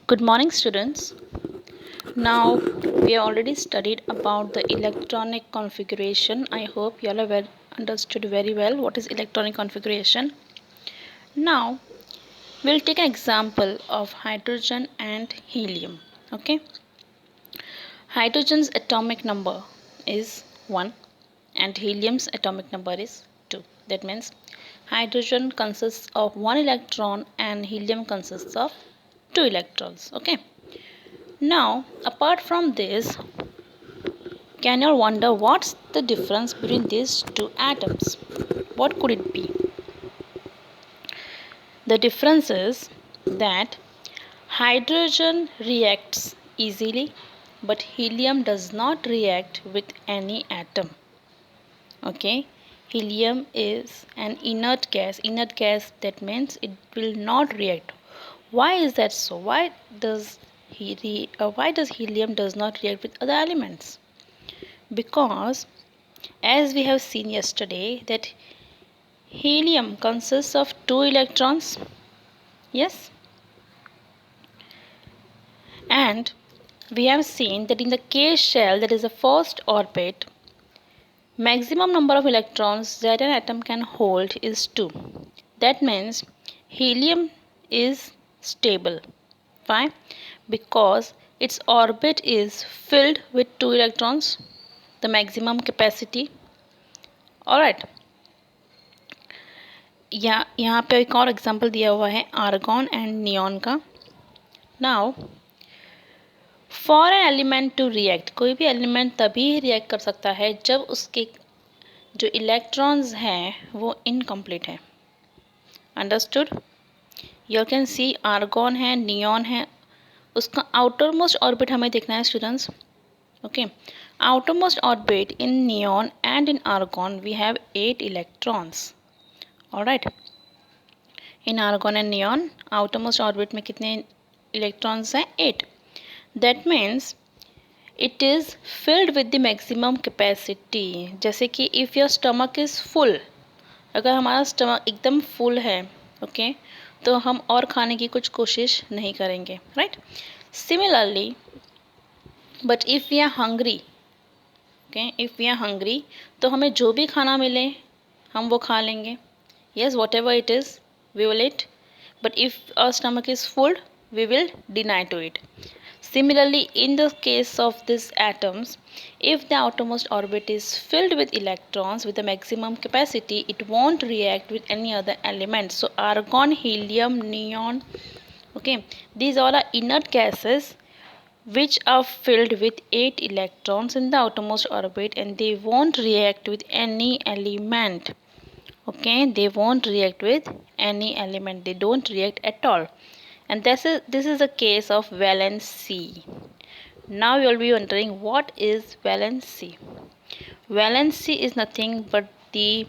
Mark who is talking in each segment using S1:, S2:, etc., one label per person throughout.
S1: Good morning, students. Now we have already studied about the electronic configuration. I hope you all have understood very well what is electronic configuration. Now we'll take an example of hydrogen and helium. Okay, hydrogen's atomic number is 1 and helium's atomic number is 2. That means hydrogen consists of 1 electron and helium consists of 2 electrons. Okay. Now, apart from this, can you all wonder what's the difference between these two atoms? What could it be? The difference is that hydrogen reacts easily, but helium does not react with any atom. Okay, helium is an inert gas. Inert gas, that means it will not react. Why is that so? Why does helium does not react with other elements? Because as we have seen yesterday that helium consists of 2 electrons, yes, and we have seen that in the K shell, that is the first orbit, maximum number of electrons that an atom can hold is 2. That means helium is stable. Why? Because its orbit is filled with 2 electrons, the maximum capacity. Alright, यहाँ पे एक और example दिया हुआ है argon and neon का. Now for an element to react, कोई भी एलिमेंट तभी रिएक्ट कर सकता है जब उसके जो इलेक्ट्रॉन्स हैं वो इनकम्प्लीट हैं. Understood? You can C argon है, नियॉन है, उसका आउटर मोस्ट ऑर्बिट हमें देखना है students. Okay, outermost orbit in neon and in argon we have 8 electrons. Alright, in argon and neon outermost orbit में कितने electrons हैं? 8. That means it is filled with the maximum capacity. जैसे कि if your stomach is full, अगर हमारा stomach एकदम full है, okay, तो हम और खाने की कुछ कोशिश नहीं करेंगे, right? Similarly, but if we are hungry, okay, if we are hungry, तो हमें जो भी खाना मिले हम वो खा लेंगे. Yes, whatever it is, we will eat. But if our stomach is full, we will deny to it. Similarly, in the case of these atoms, if the outermost orbit is filled with electrons with the maximum capacity, it won't react with any other element. So argon, helium, neon, okay, these all are inert gases which are filled with 8 electrons in the outermost orbit, and they won't react with any element. Okay, they won't react with any element, they don't react at all. And this is the case of valency. Now you will be wondering, what is valency? Valency is nothing but the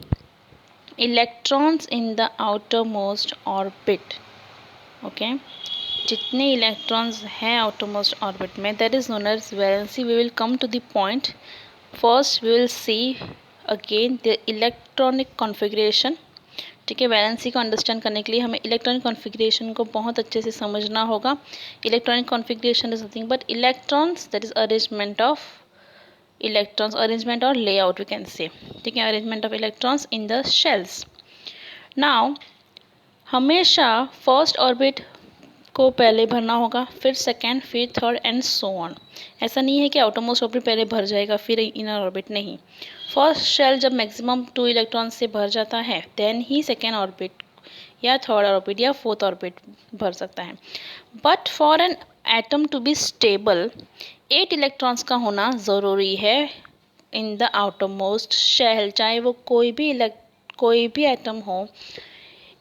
S1: electrons in the outermost orbit. Okay, जितने electrons हैं outermost orbit में, that is known as valency. We will come to the point. First we will see again the electronic configuration. ठीक है, valency को understand करने के लिए हमें इलेक्ट्रॉनिक कॉन्फ़िगरेशन को बहुत अच्छे से समझना होगा. Electronic configuration is nothing but electrons, that is arrangement of electrons, arrangement और लेआउट वी कैन से. ठीक है, arrangement of electrons in the shells. Now हमेशा फर्स्ट ऑर्बिट को पहले भरना होगा, फिर सेकेंड, फिर थर्ड एंड सो ऑन. ऐसा नहीं है कि आउटरमोस्ट ऑर्बिट पहले भर जाएगा फिर इनर ऑर्बिट, नहीं. फर्स्ट शेल जब मैक्सिमम 2 इलेक्ट्रॉन से भर जाता है देन ही सेकेंड ऑर्बिट या थर्ड ऑर्बिट या फोर्थ ऑर्बिट भर सकता है. But for an atom to be stable 8 electrons का होना ज़रूरी है इन द आउटरमोस्ट शेल, चाहे वो कोई भी एटम हो.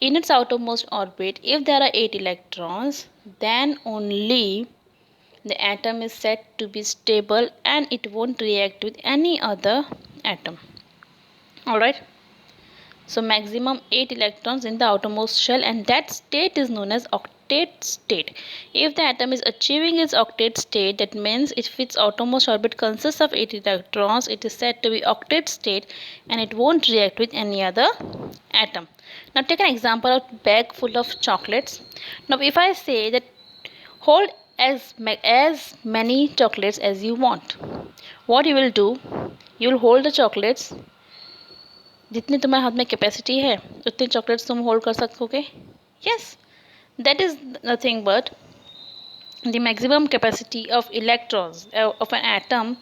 S1: In its outermost orbit, if there are 8 electrons, then only the atom is said to be stable and it won't react with any other atom. Alright, so maximum 8 electrons in the outermost shell, and that state is known as octet state. If the atom is achieving its octet state, that means if its outermost orbit consists of 8 electrons, it is said to be octet state and it won't react with any other atom. Now take an example of bag full of chocolates. Now if I say that hold as many chocolates as you want. What you will do, you will hold the chocolates. जितनी तुम्हारे हाथ में capacity है उतने chocolates तुम hold कर सकोगे. Yes, that is nothing but the maximum capacity of electrons of an atom.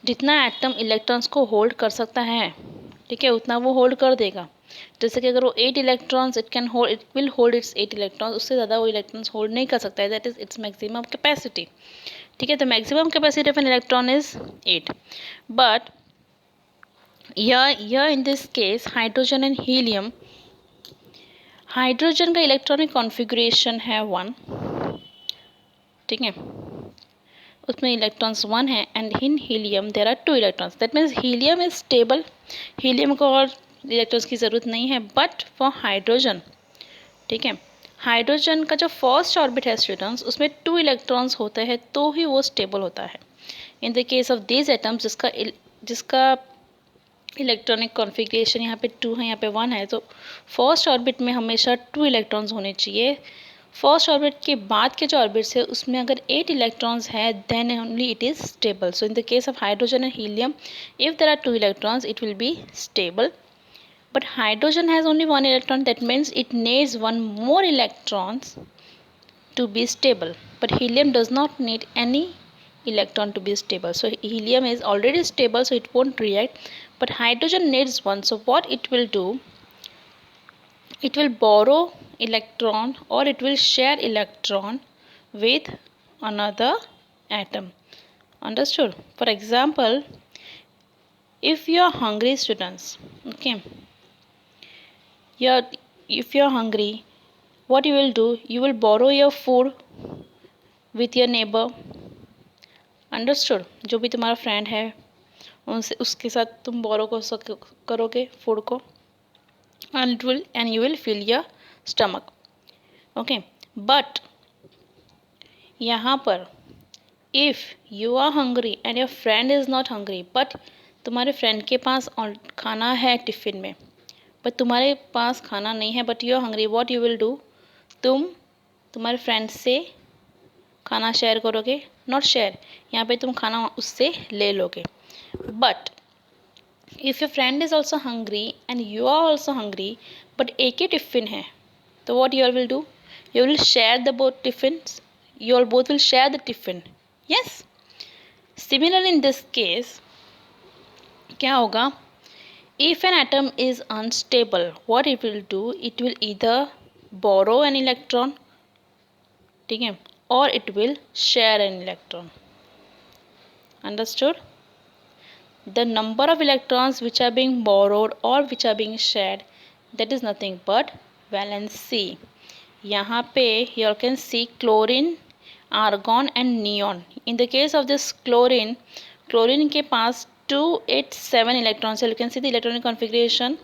S1: जितना एटम इलेक्ट्रॉन्स को होल्ड कर सकता है, ठीक है, उतना वो होल्ड कर देगा. जैसे कि अगर वो 8 electrons it will hold its 8 electrons. उससे ज़्यादा वो इलेक्ट्रॉन्स होल्ड नहीं कर सकता है. That is its maximum capacity. ठीक है, तो maximum capacity of an electron is 8. But here in this case hydrogen and helium, hydrogen का इलेक्ट्रॉनिक कॉन्फ़िगरेशन है 1. ठीक है, उसमें इलेक्ट्रॉन्स 1 है. And in helium there are 2 electrons. That means helium is stable. Helium को और इलेक्ट्रॉन्स की ज़रूरत नहीं है. बट फॉर हाइड्रोजन, ठीक है, हाइड्रोजन का जो फर्स्ट ऑर्बिट है स्टूडेंट्स, उसमें 2 इलेक्ट्रॉन्स होते हैं तो ही वो स्टेबल होता है. इन the case of these atoms जिसका इलेक्ट्रॉनिक कॉन्फ़िगरेशन यहाँ पे 2 है, यहाँ पे 1 है, तो फर्स्ट ऑर्बिट में हमेशा 2 इलेक्ट्रॉन्स होने चाहिए. फर्स्ट ऑर्बिट के बाद के जो ऑर्बिट्स है उसमें अगर 8 इलेक्ट्रॉन्स है then only it is stable. So in the case of hydrogen and helium, if there are 2 electrons it will be stable. But hydrogen has only 1 electron. That means it needs 1 more electrons to be stable. But helium does not need any electron to be stable. So helium is already stable, so it won't react. But hydrogen needs 1. So what it will do? It will borrow electron or it will share electron with another atom. Understood? For example, if you are hungry, students, okay, if you're hungry, what you will do, you will borrow your food with your neighbor. Understood? जो भी तुम्हारा friend है उनसे, उसके साथ तुम बोरो करोगे food को. and you will fill your stomach. Okay, but यहाँ पर if you are hungry and your friend is not hungry, but तुम्हारे फ्रेंड के पास खाना है टिफ़िन में, बट तुम्हारे पास खाना नहीं है, but you are hungry, what you will do, तुम तुम्हारे फ्रेंड से खाना शेयर करोगे. नॉट शेयर, यहाँ पे तुम खाना उससे ले लोगे. But if your friend is also hungry and you are also hungry, but एक ही टिफ़िन है, तो what you will do, you will share the both tiffins. You all both will share the tiffin. Yes, similar in this case क्या होगा, if an atom is unstable, what it will do, it will either borrow an electron, ठीक है, or it will share an electron. Understood? The number of electrons which are being borrowed or which are being shared, that is nothing but valency. यहाँ पे you can see chlorine, argon and neon. In the case of this chlorine के पास 2, 8, 7 electrons है. You can see the electronic configuration.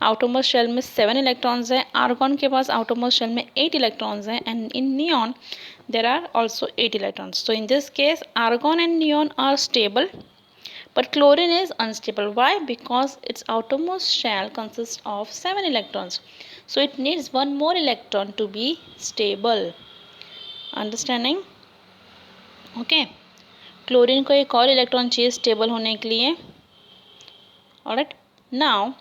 S1: Outermost shell में 7 electrons हैं. Argon के पास outermost shell में 8 electrons हैं. And in neon there are also 8 electrons. So in this case argon and neon are stable, but chlorine is unstable. Why? Because its outermost shell consists of 7 electrons. So it needs 1 more electron to be stable. Understanding? Okay. Chlorine को एक और electron चाहिए stable होने के लिए. Alright, now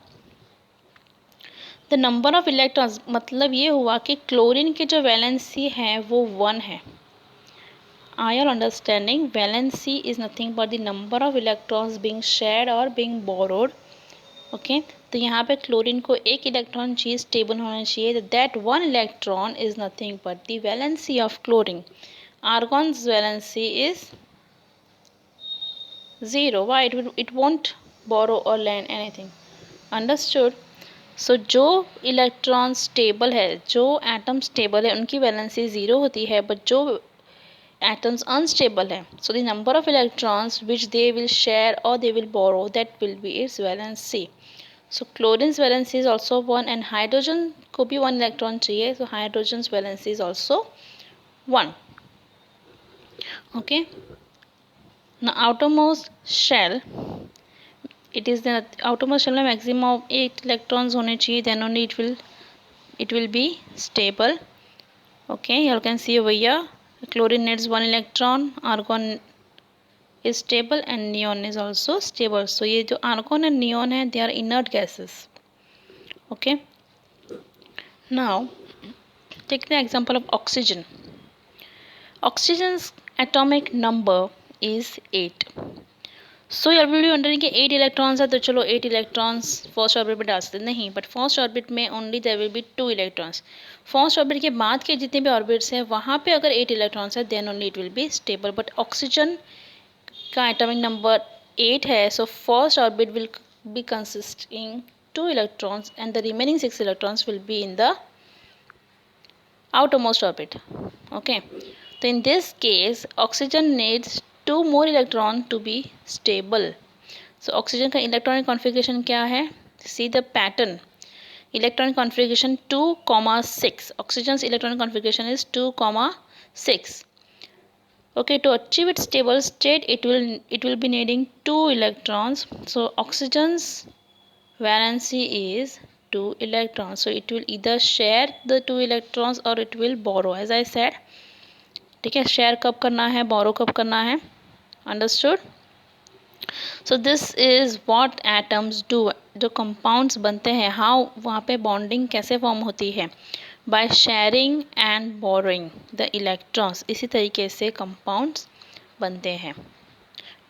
S1: the number of electrons, मतलब ये हुआ कि क्लोरीन की जो वैलेंसी है वो 1 है. Are you understanding? Valency is nothing but the number of electrons being shared और बीइंग बोरोड. ओके, तो यहाँ पे क्लोरीन को एक इलेक्ट्रॉन चाहिए स्टेबल होना चाहिए. That 1 electron is nothing but the valency of chlorine. Argon's valency is 0. Why? It won't borrow or lend anything. Understood? So जो इलेक्ट्रॉन स्टेबल है, जो एटम स्टेबल है, उनकी वैलेंसी 0 होती है. बट जो एटम्स अनस्टेबल है, so the number of electrons which they will share or they will borrow, that will be its valency. So chlorine's valency is also 1 and hydrogen को भी 1 electron चाहिए. So hydrogen's valency is also 1. Okay. Now outermost shell, it is the outermost shell में maximum of 8 electrons होने चाहिए, then only it will be stable. Okay, you can see over here Chlorine needs 1 electron, argon is stable and neon is also stable. So ये जो argon and neon है, they are inert gases. Okay. Now take the example of oxygen. Oxygen's atomic number is 8. So you will be wondering कि 8 electrons है तो चलो 8 electrons first orbit में डाल सकते नहीं, बट फर्स्ट ऑर्बिट में only there will be 2 electrons. First orbit के बाद के जितने भी ऑर्बिट्स हैं वहाँ पे अगर 8 इलेक्ट्रॉन्स है then only it will be stable. But oxygen का एटॉमिक नंबर 8 है, so first orbit will be consisting 2 electrons and the remaining 6 electrons will be in the outermost orbit. Okay, so in this case oxygen needs 2 more electron to be stable. So oxygen का electronic configuration क्या है? See the pattern. Electronic configuration 2,6. Oxygen's electronic configuration is 2,6. Okay, to achieve its stable state it will be needing 2 electrons. So oxygen's valency is 2 electrons, so it will either share the 2 electrons or it will borrow, as I said. ठीक है, share कब करना है, बोरो कब करना है. Understood. So this is what atoms do. जो compounds बनते हैं, हाउ वहाँ पे बॉन्डिंग कैसे फॉर्म होती है, by sharing and borrowing the electrons. इसी तरीके से कंपाउंड्स बनते हैं.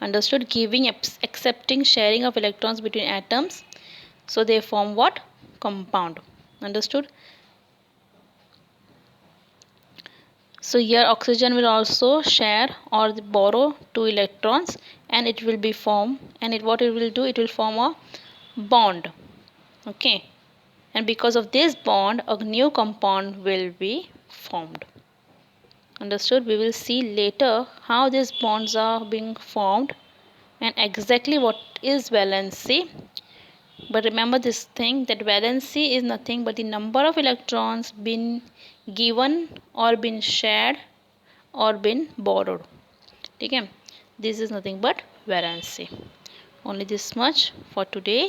S1: Understood. Giving accepting sharing of electrons between atoms, so they form what? Compound. Understood. So here oxygen will also share or borrow 2 electrons and it will be formed, and what it will do, it will form a bond. Okay, and because of this bond a new compound will be formed. Understood. We will see later how these bonds are being formed and exactly what is valency. But remember this thing, that valency is nothing but the number of electrons been given or been shared or been borrowed. ठीक है, this is nothing but valency. Only this much for today.